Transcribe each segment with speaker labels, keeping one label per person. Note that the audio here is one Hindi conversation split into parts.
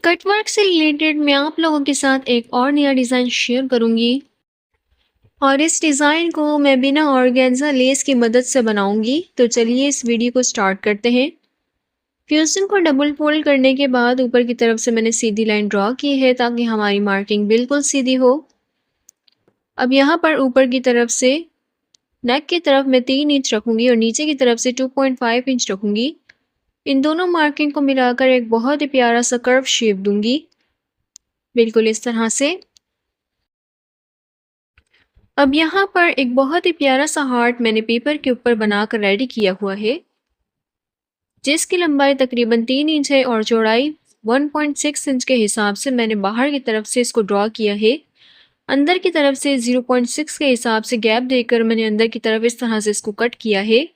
Speaker 1: कटवर्क से रिलेटेड मैं आप लोगों के साथ एक और नया डिज़ाइन शेयर करूँगी और इस डिज़ाइन को मैं बिना ऑर्गेन्जा लेस की मदद से बनाऊँगी। तो चलिए इस वीडियो को स्टार्ट करते हैं। फ्यूज़न को डबल फोल्ड करने के बाद ऊपर की तरफ से मैंने सीधी लाइन ड्रॉ की है ताकि हमारी मार्किंग बिल्कुल सीधी हो। अब यहाँ पर ऊपर की तरफ से नेक की तरफ मैं 3 इंच रखूँगी और नीचे की तरफ से 2.5 इंच रखूँगी। इन दोनों मार्किंग को मिलाकर एक बहुत ही प्यारा सा कर्व शेप दूँगी, बिल्कुल इस तरह से। अब यहाँ पर एक बहुत ही प्यारा सा हार्ट मैंने पेपर के ऊपर बनाकर रेडी किया हुआ है, जिसकी लंबाई तकरीबन 3 इंच है और चौड़ाई 1.6 इंच के हिसाब से मैंने बाहर की तरफ से इसको ड्रॉ किया है। अंदर की तरफ से 0.6 के हिसाब से गैप देकर मैंने अंदर की तरफ इस तरह से इसको कट किया है।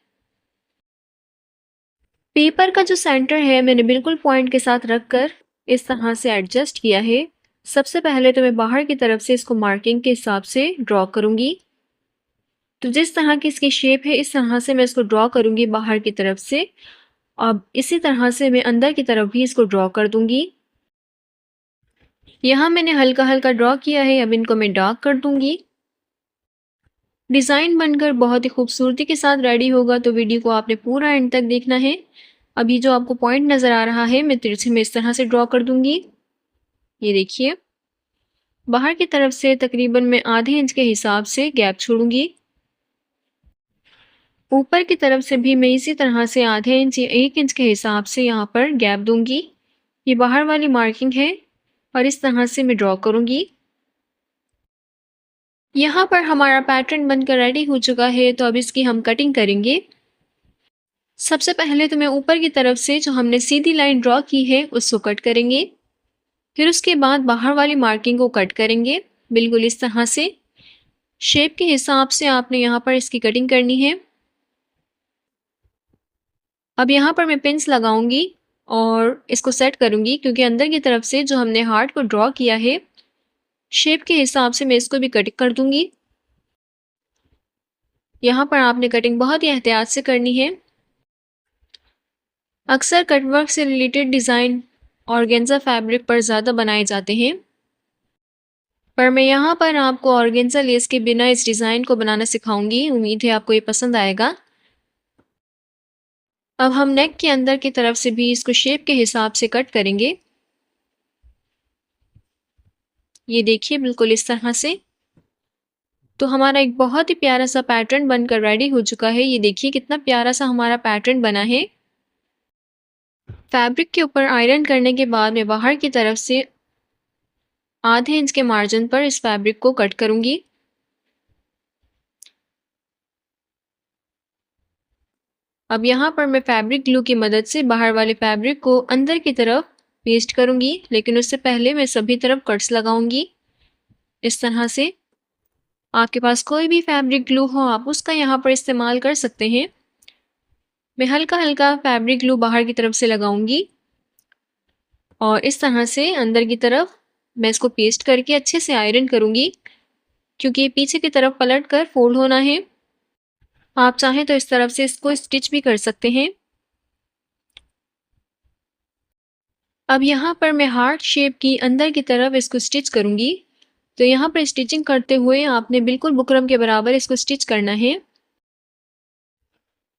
Speaker 1: पेपर का जो सेंटर है मैंने बिल्कुल पॉइंट के साथ रखकर इस तरह से एडजस्ट किया है। सबसे पहले तो मैं बाहर की तरफ से इसको मार्किंग के हिसाब से ड्रॉ करूँगी। तो जिस तरह की इसकी शेप है इस तरह से मैं इसको ड्रॉ करूँगी बाहर की तरफ से। अब इसी तरह से मैं अंदर की तरफ भी इसको ड्रॉ कर दूँगी। यहाँ मैंने हल्का हल्का ड्रॉ किया है, अब इनको मैं डार्क कर दूँगी। डिज़ाइन बनकर बहुत ही खूबसूरती के साथ रेडी होगा, तो वीडियो को आपने पूरा एंड तक देखना है। अभी जो आपको पॉइंट नज़र आ रहा है मैं तिरछे में इस तरह से ड्रॉ कर दूँगी। ये देखिए, बाहर की तरफ से तकरीबन मैं आधे इंच के हिसाब से गैप छोड़ूंगी। ऊपर की तरफ से भी मैं इसी तरह से आधे इंच या 1 इंच के हिसाब से यहाँ पर गैप दूंगी। ये बाहर वाली मार्किंग है और इस तरह से मैं ड्रॉ करूंगी। यहाँ पर हमारा पैटर्न बनकर रेडी हो चुका है, तो अब इसकी हम कटिंग करेंगे। सबसे पहले तो मैं ऊपर की तरफ से जो हमने सीधी लाइन ड्रॉ की है उसको कट करेंगे। फिर उसके बाद बाहर वाली मार्किंग को कट करेंगे, बिल्कुल इस तरह से। शेप के हिसाब से आपने यहाँ पर इसकी कटिंग करनी है। अब यहाँ पर मैं पिन्स लगाऊंगी और इसको सेट करूंगी, क्योंकि अंदर की तरफ से जो हमने हार्ट को ड्रॉ किया है शेप के हिसाब से मैं इसको भी कटिंग कर दूंगी। यहाँ पर आपने कटिंग बहुत ही एहतियात से करनी है। अक्सर कटवर्क से रिलेटेड डिज़ाइन ऑर्गेन्जा फैब्रिक पर ज़्यादा बनाए जाते हैं, पर मैं यहाँ पर आपको ऑर्गेन्जा लेस के बिना इस डिज़ाइन को बनाना सिखाऊंगी। उम्मीद है आपको ये पसंद आएगा। अब हम नेक के अंदर की तरफ से भी इसको शेप के हिसाब से कट करेंगे। ये देखिए, बिल्कुल इस तरह से। तो हमारा एक बहुत ही प्यारा सा पैटर्न बनकर रेडी हो चुका है। ये देखिए कितना प्यारा सा हमारा पैटर्न बना है। फैब्रिक के ऊपर आयरन करने के बाद मैं बाहर की तरफ से आधे इंच के मार्जिन पर इस फैब्रिक को कट करूंगी। अब यहाँ पर मैं फैब्रिक ग्लू की मदद से बाहर वाले फैब्रिक को अंदर की तरफ पेस्ट करूंगी, लेकिन उससे पहले मैं सभी तरफ कट्स लगाऊंगी इस तरह से। आपके पास कोई भी फैब्रिक ग्लू हो आप उसका यहाँ पर इस्तेमाल कर सकते हैं। मैं हल्का हल्का फैब्रिक ग्लू बाहर की तरफ से लगाऊंगी और इस तरह से अंदर की तरफ मैं इसको पेस्ट करके अच्छे से आयरन करूंगी, क्योंकि पीछे की तरफ पलट कर फोल्ड होना है। आप चाहें तो इस तरफ से इसको स्टिच भी कर सकते हैं। अब यहाँ पर मैं हार्ट शेप की अंदर की तरफ इसको स्टिच करूंगी। तो यहाँ पर स्टिचिंग करते हुए आपने बिल्कुल बुकरम के बराबर इसको स्टिच करना है।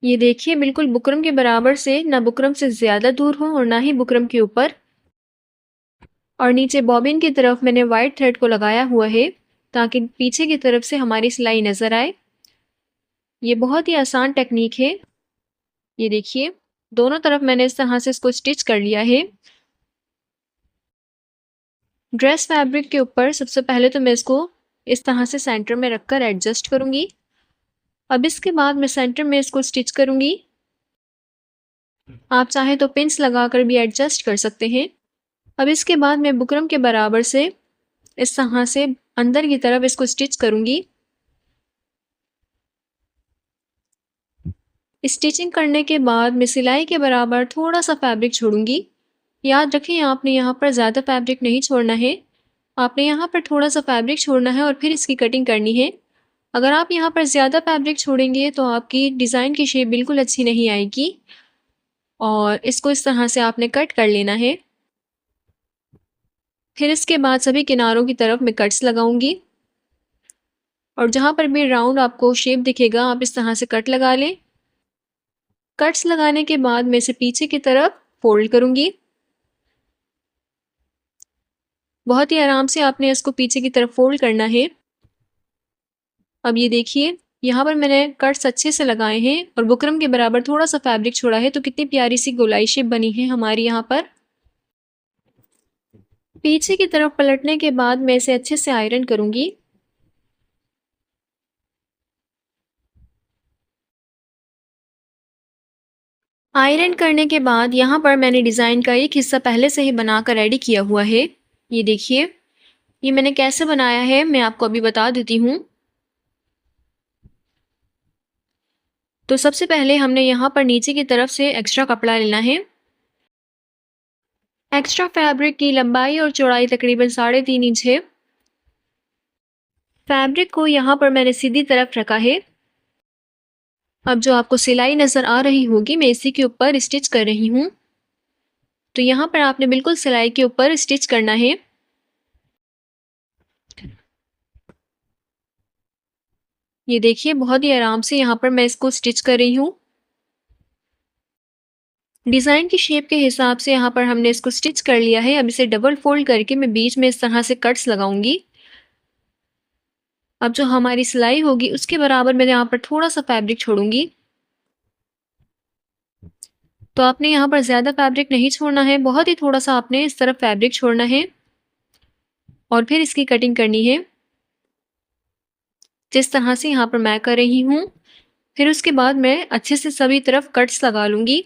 Speaker 1: ये देखिए, बिल्कुल बुकरम के बराबर से, ना बुकरम से ज़्यादा दूर हो और ना ही बुकरम के ऊपर। और नीचे बॉबिन की तरफ मैंने वाइट थ्रेड को लगाया हुआ है ताकि पीछे की तरफ से हमारी सिलाई नज़र आए। ये बहुत ही आसान टेक्निक है। ये देखिए, दोनों तरफ मैंने इस तरह से इसको स्टिच कर लिया है। ड्रेस फैब्रिक के ऊपर सबसे पहले तो मैं इसको इस तरह से सेंटर में रखकर एडजस्ट करूंगी। अब इसके बाद मैं सेंटर में इसको स्टिच करूंगी। आप चाहें तो पिन्स लगाकर भी एडजस्ट कर सकते हैं। अब इसके बाद मैं बुकरम के बराबर से इस तरह से अंदर की तरफ इसको स्टिच करूंगी। स्टिचिंग करने के बाद मैं सिलाई के बराबर थोड़ा सा फैब्रिक छोड़ूंगी। याद रखें, आपने यहाँ पर ज़्यादा फैब्रिक नहीं छोड़ना है। आपने यहाँ पर थोड़ा सा फैब्रिक छोड़ना है और फिर इसकी कटिंग करनी है। अगर आप यहाँ पर ज़्यादा फैब्रिक छोड़ेंगे तो आपकी डिज़ाइन की शेप बिल्कुल अच्छी नहीं आएगी। और इसको इस तरह से आपने कट कर लेना है। फिर इसके बाद सभी किनारों की तरफ मैं कट्स लगाऊंगी और जहाँ पर भी राउंड आपको शेप दिखेगा आप इस तरह से कट लगा लें। कट्स लगाने के बाद मैं इसे पीछे की तरफ फोल्ड करूंगी। बहुत ही आराम से आपने इसको पीछे की तरफ फोल्ड करना है। अब ये देखिए यहाँ पर मैंने कट्स अच्छे से लगाए हैं और बुकरम के बराबर थोड़ा सा फैब्रिक छोड़ा है, तो कितनी प्यारी सी गोलाई शेप बनी है हमारी यहाँ पर। पीछे की तरफ पलटने के बाद मैं इसे अच्छे से आयरन करूंगी। आयरन करने के बाद यहाँ पर मैंने डिज़ाइन का एक हिस्सा पहले से ही बनाकर रेडी किया हुआ है। ये देखिए ये मैंने कैसे बनाया है मैं आपको अभी बता देती हूँ। तो सबसे पहले हमने यहाँ पर नीचे की तरफ से एक्स्ट्रा कपड़ा लेना है। एक्स्ट्रा फैब्रिक की लंबाई और चौड़ाई तकरीबन 3.5 इंच है। फैब्रिक को यहाँ पर मैंने सीधी तरफ रखा है। अब जो आपको सिलाई नज़र आ रही होगी मैं इसी के ऊपर स्टिच कर रही हूँ। तो यहाँ पर आपने बिल्कुल सिलाई के ऊपर स्टिच करना है। ये देखिए बहुत ही आराम से यहाँ पर मैं इसको स्टिच कर रही हूँ। डिज़ाइन की शेप के हिसाब से यहाँ पर हमने इसको स्टिच कर लिया है। अब इसे डबल फोल्ड करके मैं बीच में इस तरह से कट्स लगाऊंगी। अब जो हमारी सिलाई होगी उसके बराबर मैं यहाँ पर थोड़ा सा फैब्रिक छोड़ूंगी। तो आपने यहाँ पर ज़्यादा फैब्रिक नहीं छोड़ना है, बहुत ही थोड़ा सा आपने इस तरफ फैब्रिक छोड़ना है और फिर इसकी कटिंग करनी है जिस तरह से यहाँ पर मैं कर रही हूँ। फिर उसके बाद मैं अच्छे से सभी तरफ कट्स लगा लूंगी।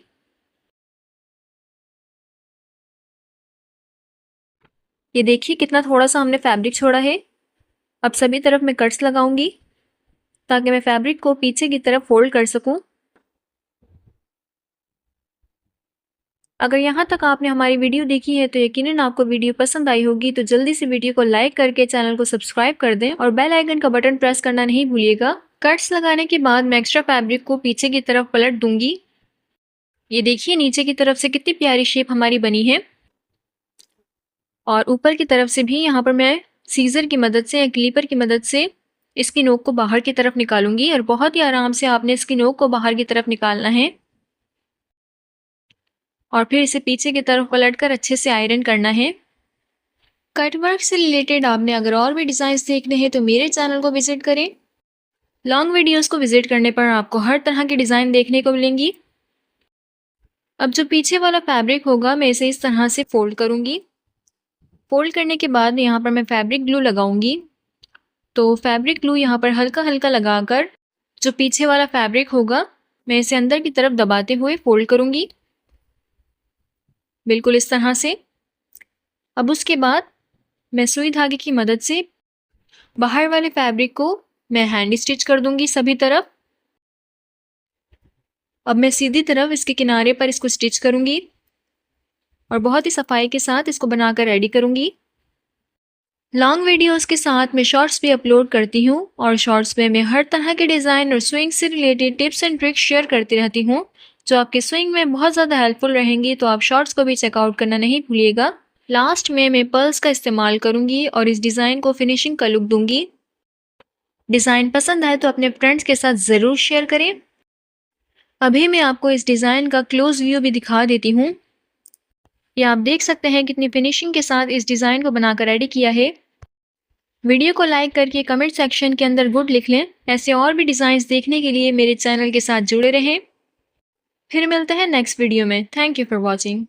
Speaker 1: ये देखिए कितना थोड़ा सा हमने फैब्रिक छोड़ा है। अब सभी तरफ मैं कट्स लगाऊंगी ताकि मैं फैब्रिक को पीछे की तरफ फोल्ड कर सकूं। अगर यहाँ तक आपने हमारी वीडियो देखी है तो यकीनन आपको वीडियो पसंद आई होगी, तो जल्दी से वीडियो को लाइक करके चैनल को सब्सक्राइब कर दें और बेल आइकन का बटन प्रेस करना नहीं भूलिएगा। कट्स लगाने के बाद मैं एक्स्ट्रा फैब्रिक को पीछे की तरफ पलट दूंगी। ये देखिए नीचे की तरफ से कितनी प्यारी शेप हमारी बनी है और ऊपर की तरफ से भी यहाँ पर मैं सीजर की मदद से या क्लीपर की मदद से इसकी नोक को बाहर की तरफ निकालूंगी और बहुत ही आराम से आपने इसकी नोक को बाहर की तरफ निकालना है और फिर इसे पीछे की तरफ पलटकर अच्छे से आयरन करना है। कट वर्क से रिलेटेड आपने अगर और भी डिज़ाइंस देखने हैं तो मेरे चैनल को विजिट करें। लॉन्ग वीडियोस को विजिट करने पर आपको हर तरह की डिज़ाइन देखने को मिलेंगी। अब जो पीछे वाला फैब्रिक होगा मैं इसे इस तरह से फोल्ड करूंगी। फोल्ड करने के बाद यहाँ पर मैं फैब्रिक ग्लू लगाऊंगी। तो फैब्रिक ग्लू यहाँ पर हल्का हल्का लगाकर जो पीछे वाला फैब्रिक होगा मैं इसे अंदर की तरफ दबाते हुए फोल्ड करूंगी, बिल्कुल इस तरह से। अब उसके बाद मैं सुई धागे की मदद से बाहर वाले फैब्रिक को मैं हैंड स्टिच कर दूंगी सभी तरफ। अब मैं सीधी तरफ इसके किनारे पर इसको स्टिच करूंगी और बहुत ही सफाई के साथ इसको बनाकर रेडी करूंगी। लॉन्ग वीडियोस के साथ मैं शॉर्ट्स भी अपलोड करती हूँ और शॉर्ट्स में मैं हर तरह के डिज़ाइन और स्विंग से related tips and tricks share करती रहती हूँ जो आपके स्विंग में बहुत ज़्यादा हेल्पफुल रहेंगी। तो आप शॉर्ट्स को भी चेकआउट करना नहीं भूलिएगा। लास्ट में मैं पर्ल्स का इस्तेमाल करूँगी और इस डिज़ाइन को फिनिशिंग का लुक दूंगी। डिज़ाइन पसंद आए तो अपने फ्रेंड्स के साथ ज़रूर शेयर करें। अभी मैं आपको इस डिज़ाइन का क्लोज व्यू भी दिखा देती हूँ। ये आप देख सकते हैं कितनी फिनिशिंग के साथ इस डिज़ाइन को बनाकर रेडी किया है। वीडियो को लाइक करके कमेंट सेक्शन के अंदर गुड लिख लें। ऐसे और भी डिज़ाइंस देखने के लिए मेरे चैनल के साथ जुड़े रहें। फिर मिलते हैं नेक्स्ट वीडियो में। Thank you for watching.